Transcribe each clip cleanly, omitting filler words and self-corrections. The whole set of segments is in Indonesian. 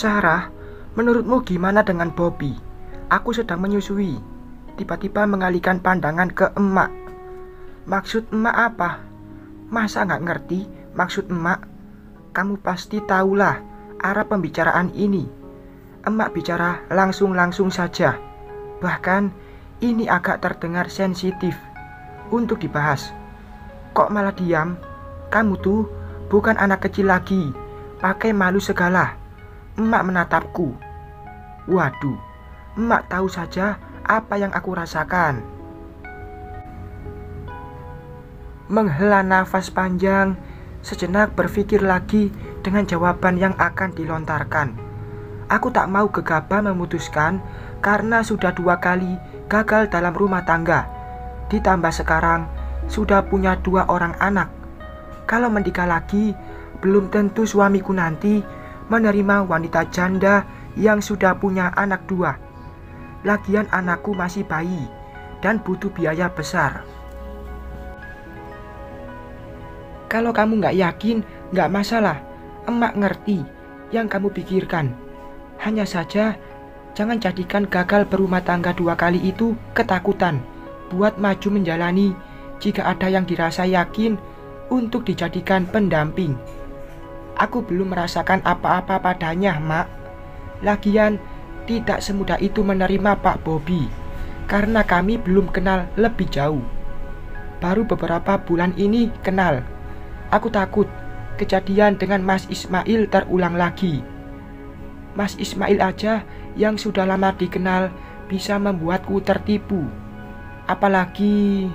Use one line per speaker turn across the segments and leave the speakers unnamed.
Sarah, menurutmu gimana dengan Bobby? Aku sedang menyusui. Tiba-tiba mengalihkan pandangan ke emak. Maksud emak apa? Masa nggak ngerti maksud emak? Kamu pasti tahulah arah pembicaraan ini. Emak bicara langsung-langsung saja. Bahkan ini agak terdengar sensitif untuk dibahas. Kok malah diam? Kamu tuh bukan anak kecil lagi, pakai malu segala. Emak menatapku. Waduh, emak tahu saja apa yang aku rasakan. Menghela nafas panjang, sejenak berpikir lagi dengan jawaban yang akan dilontarkan. Aku tak mau gegabah memutuskan karena sudah 2 kali gagal dalam rumah tangga. Ditambah sekarang sudah punya 2 orang anak. Kalau menikah lagi, belum tentu suamiku nanti menerima wanita janda yang sudah punya anak 2. Lagian anakku masih bayi dan butuh biaya besar. Kalau kamu nggak yakin, nggak masalah. Emak ngerti yang kamu pikirkan. Hanya saja, jangan jadikan gagal berumah tangga 2 kali itu ketakutan buat maju menjalani jika ada yang dirasa yakin untuk dijadikan pendamping. Aku belum merasakan apa-apa padanya, Mak. Lagian, tidak semudah itu menerima Pak Bobby, karena kami belum kenal lebih jauh. Baru beberapa bulan ini kenal. Aku takut kejadian dengan Mas Ismail terulang lagi. Mas Ismail aja yang sudah lama dikenal bisa membuatku tertipu. Apalagi...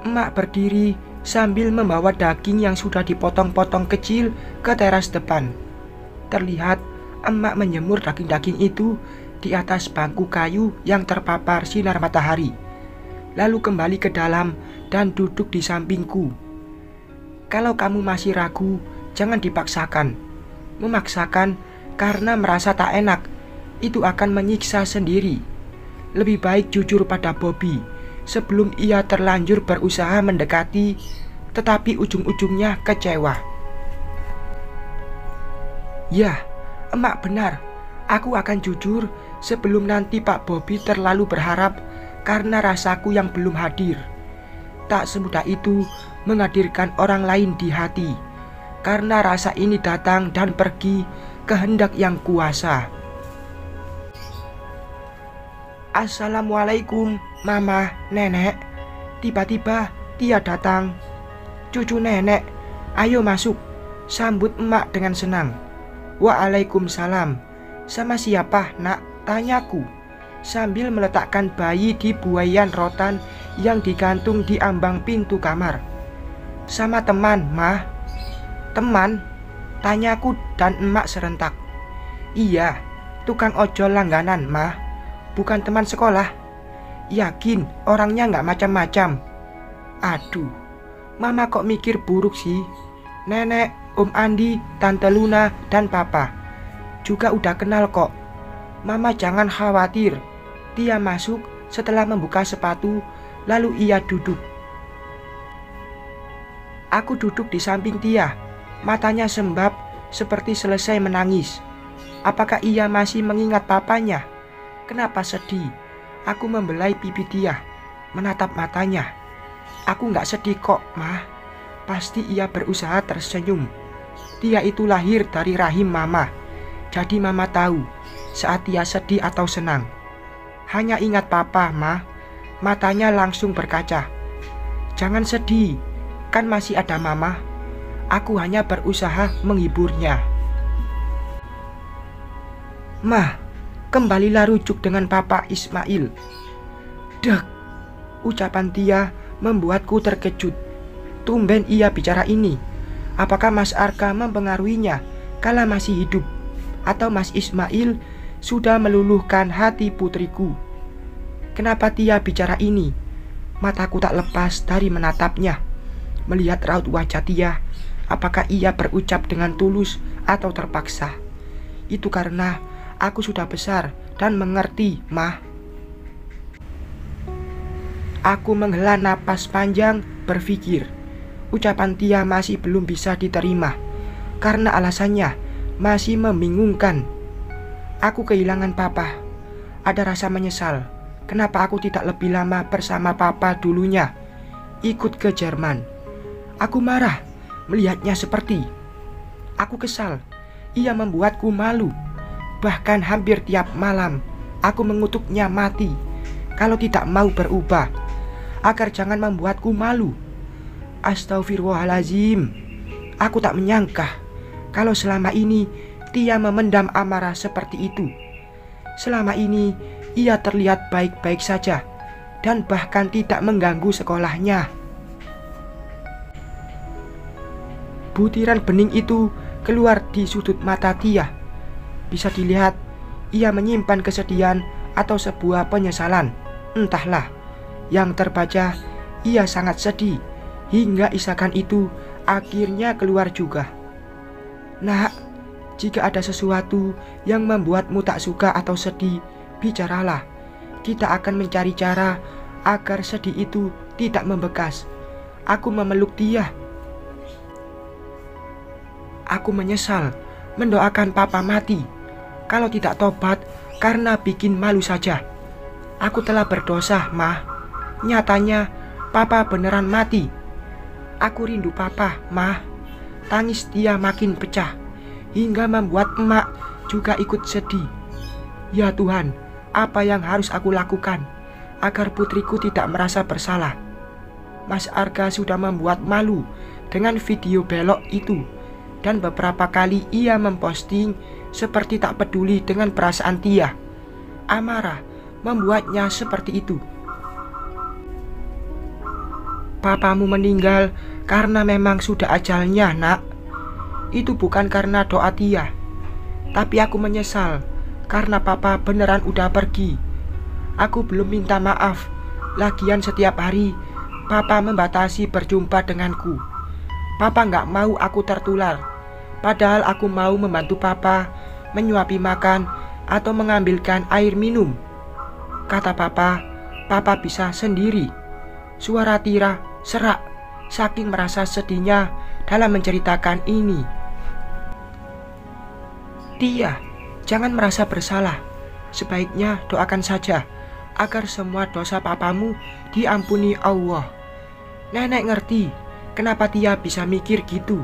Emak berdiri sambil membawa daging yang sudah dipotong-potong kecil ke teras depan. Terlihat emak menjemur daging-daging itu di atas bangku kayu yang terpapar sinar matahari. Lalu kembali ke dalam dan duduk di sampingku. Kalau kamu masih ragu, jangan dipaksakan. Memaksakan karena merasa tak enak, itu akan menyiksa sendiri. Lebih baik jujur pada Bobby sebelum ia terlanjur berusaha mendekati, tetapi ujung-ujungnya kecewa. Ya, emak benar. Aku akan jujur sebelum nanti Pak Bobby terlalu berharap karena rasaku yang belum hadir. Tak semudah itu menghadirkan orang lain di hati, karena rasa ini datang dan pergi kehendak yang kuasa. Assalamualaikum, Mama, Nenek. Tiba-tiba dia datang. Cucu nenek, ayo masuk, sambut emak dengan senang. Waalaikumsalam. Sama siapa, nak? Tanyaku, sambil meletakkan bayi di buaian rotan yang digantung di ambang pintu kamar. Sama teman, Mah. Teman? Tanyaku dan emak serentak. Iya, tukang ojol langganan, Mah. Bukan teman sekolah. Yakin orangnya nggak macam-macam. Aduh, Mama kok mikir buruk sih. Nenek, Om Andi, Tante Luna, dan Papa juga udah kenal kok. Mama jangan khawatir. Dia masuk setelah membuka sepatu, lalu ia duduk. Aku duduk di samping dia. Matanya sembab seperti selesai menangis. Apakah ia masih mengingat papanya? Kenapa sedih? Aku membelai pipi dia, menatap matanya. Aku nggak sedih kok, Mah. Pasti ia berusaha tersenyum. Dia itu lahir dari rahim Mama. Jadi Mama tahu saat dia sedih atau senang. Hanya ingat Papa, Mah. Matanya langsung berkaca. Jangan sedih, kan masih ada Mama. Aku hanya berusaha menghiburnya. Mah, kembalilah rujuk dengan Papa Ismail. Dek, ucapan dia membuatku terkejut. Tumben ia bicara ini. Apakah Mas Arka mempengaruhinya kala masih hidup? Atau Mas Ismail sudah meluluhkan hati putriku? Kenapa dia bicara ini? Mataku tak lepas dari menatapnya, melihat raut wajah dia. Apakah ia berucap dengan tulus atau terpaksa? Itu karena aku sudah besar dan mengerti, Mah. Aku menghela napas panjang, berpikir ucapan dia masih belum bisa diterima. Karena alasannya, masih membingungkan. Aku kehilangan papa. Ada rasa menyesal. Kenapa aku tidak lebih lama bersama papa dulunya? Ikut ke Jerman. Aku marah melihatnya seperti. Aku kesal. Ia membuatku malu. Bahkan hampir tiap malam aku mengutuknya mati kalau tidak mau berubah, agar jangan membuatku malu. Astagfirullahalazim. Aku tak menyangka kalau selama ini Tia memendam amarah seperti itu. Selama ini ia terlihat baik-baik saja dan bahkan tidak mengganggu sekolahnya. Butiran bening itu keluar di sudut mata Tia. Bisa dilihat ia menyimpan kesedihan atau sebuah penyesalan. Entahlah, yang terbaca ia sangat sedih hingga isakan itu akhirnya keluar juga. Nak, jika ada sesuatu yang membuatmu tak suka atau sedih, bicaralah. Kita akan mencari cara agar sedih itu tidak membekas. Aku memeluk dia. Aku menyesal mendoakan papa mati. Kalau tidak tobat karena bikin malu saja. Aku telah berdosa, Mah. Nyatanya papa beneran mati. Aku rindu papa, Mah. Tangis dia makin pecah hingga membuat emak juga ikut sedih. Ya Tuhan, apa yang harus aku lakukan agar putriku tidak merasa bersalah? Mas Arga sudah membuat malu dengan video belok itu, dan beberapa kali ia memposting seperti tak peduli dengan perasaan Tia. Amarah membuatnya seperti itu. Papamu meninggal karena memang sudah ajalnya, Nak. Itu bukan karena doa Tia. Tapi aku menyesal karena papa beneran udah pergi. Aku belum minta maaf. Lagian setiap hari papa membatasi berjumpa denganku. Papa gak mau aku tertular. Padahal aku mau membantu papa menyuapi makan atau mengambilkan air minum. Kata papa, papa bisa sendiri. Suara Tira serak saking merasa sedihnya dalam menceritakan ini. Tia, jangan merasa bersalah. Sebaiknya doakan saja agar semua dosa papamu diampuni Allah. Nenek ngerti kenapa Tia bisa mikir gitu.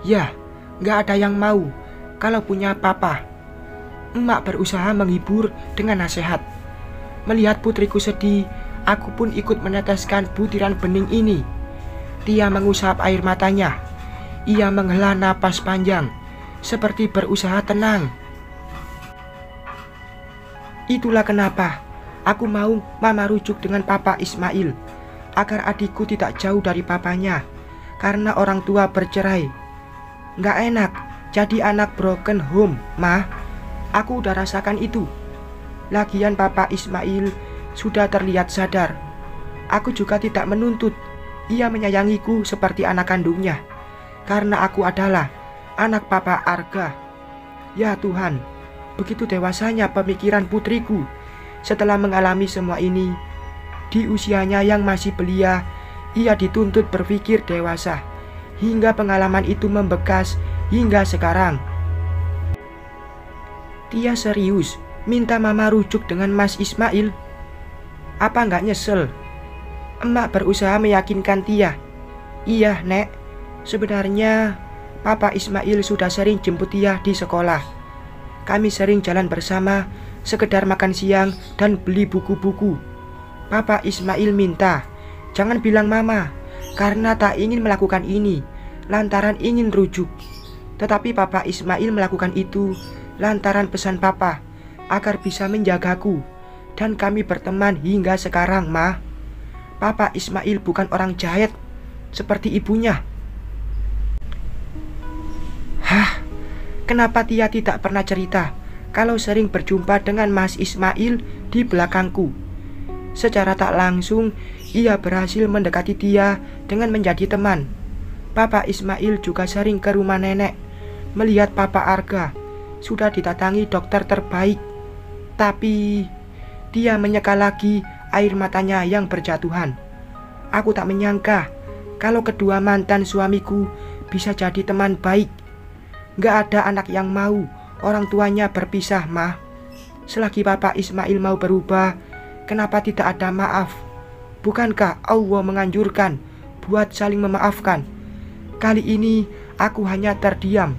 Ya, gak ada yang mau kalau punya papa. Emak berusaha menghibur dengan nasihat. Melihat putriku sedih, aku pun ikut meneteskan butiran bening ini. Tia mengusap air matanya. Ia menghela napas panjang, seperti berusaha tenang. Itulah kenapa aku mau mama rujuk dengan papa Ismail, agar adikku tidak jauh dari papanya, karena orang tua bercerai. Gak enak jadi anak broken home, Mah. Aku udah rasakan itu. Lagian papa Ismail sudah terlihat sadar. Aku juga tidak menuntut ia menyayangiku seperti anak kandungnya, karena aku adalah anak papa Arga. Ya Tuhan, begitu dewasanya pemikiran putriku setelah mengalami semua ini. Di usianya yang masih belia, ia dituntut berpikir dewasa, hingga pengalaman itu membekas hingga sekarang. Tia serius minta mama rujuk dengan Mas Ismail. Apa nggak nyesel? Emak berusaha meyakinkan Tia. Iya, Nek. Sebenarnya papa Ismail sudah sering jemput Tia di sekolah. Kami sering jalan bersama, sekedar makan siang dan beli buku-buku. Papa Ismail minta jangan bilang mama, karena tak ingin melakukan ini lantaran ingin rujuk. Tetapi papa Ismail melakukan itu lantaran pesan papa agar bisa menjagaku, dan kami berteman hingga sekarang, Ma. Papa Ismail bukan orang jahat seperti ibunya. Hah, kenapa Tia tidak pernah cerita kalau sering berjumpa dengan Mas Ismail di belakangku? Secara tak langsung ia berhasil mendekati Tia dengan menjadi teman. Papa Ismail juga sering ke rumah nenek melihat papa Arga sudah didatangi dokter terbaik. Tapi Tia menyeka lagi air matanya yang berjatuhan. Aku tak menyangka kalau kedua mantan suamiku bisa jadi teman baik. Nggak ada anak yang mau orang tuanya berpisah, Ma. Selagi Papa Ismail mau berubah, kenapa tidak ada maaf? Bukankah Allah menganjurkan buat saling memaafkan? Kali ini aku hanya terdiam.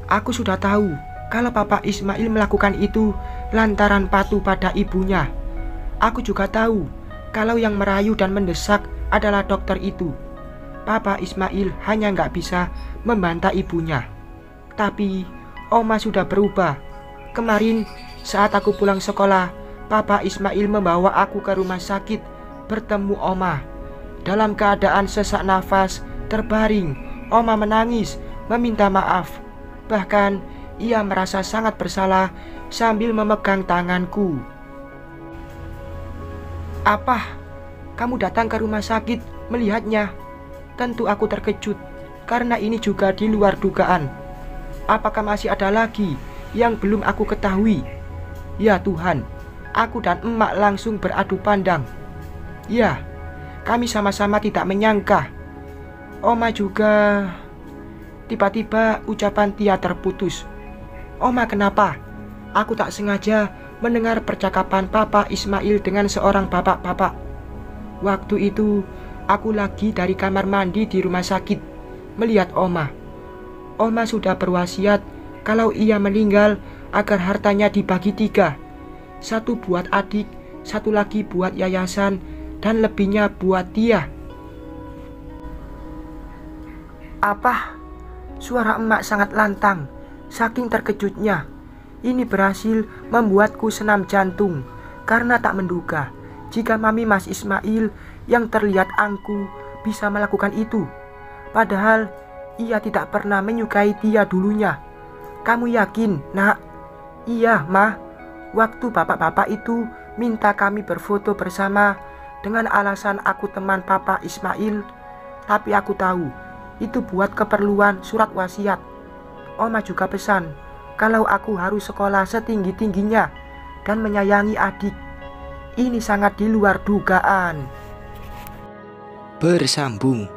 Aku sudah tahu kalau Papa Ismail melakukan itu lantaran patuh pada ibunya. Aku juga tahu kalau yang merayu dan mendesak adalah dokter itu. Papa Ismail hanya nggak bisa membantah ibunya. Tapi Oma sudah berubah. Kemarin saat aku pulang sekolah, Papa Ismail membawa aku ke rumah sakit bertemu Oma. Dalam keadaan sesak nafas, terbaring, Oma menangis, meminta maaf. Bahkan ia merasa sangat bersalah sambil memegang tanganku. Apa? Kamu datang ke rumah sakit melihatnya? Tentu aku terkejut, karena ini juga di luar dugaan. Apakah masih ada lagi yang belum aku ketahui? Ya Tuhan, aku dan emak langsung beradu pandang. Ya, kami sama-sama tidak menyangka. Oma juga... Tiba-tiba ucapan Tia terputus. Oma, kenapa? Aku tak sengaja mendengar percakapan Papa Ismail dengan seorang bapak-bapak. Waktu itu aku lagi dari kamar mandi di rumah sakit melihat Oma. Oma sudah berwasiat kalau ia meninggal agar hartanya dibagi 3. 1 buat adik, 1 lagi buat yayasan, dan lebihnya buat Tia. Apa? Suara emak sangat lantang, saking terkejutnya. Ini berhasil membuatku senam jantung, karena tak menduga jika Mami Mas Ismail yang terlihat angkuh bisa melakukan itu. Padahal ia tidak pernah menyukai Tia dulunya. Kamu yakin, Nak? Iya, Ma. Waktu bapak-bapak itu minta kami berfoto bersama dengan alasan aku teman Papa Ismail. Tapi aku tahu itu buat keperluan surat wasiat. Oma juga pesan kalau aku harus sekolah setinggi-tingginya dan menyayangi adik. Ini sangat di luar dugaan.
Bersambung.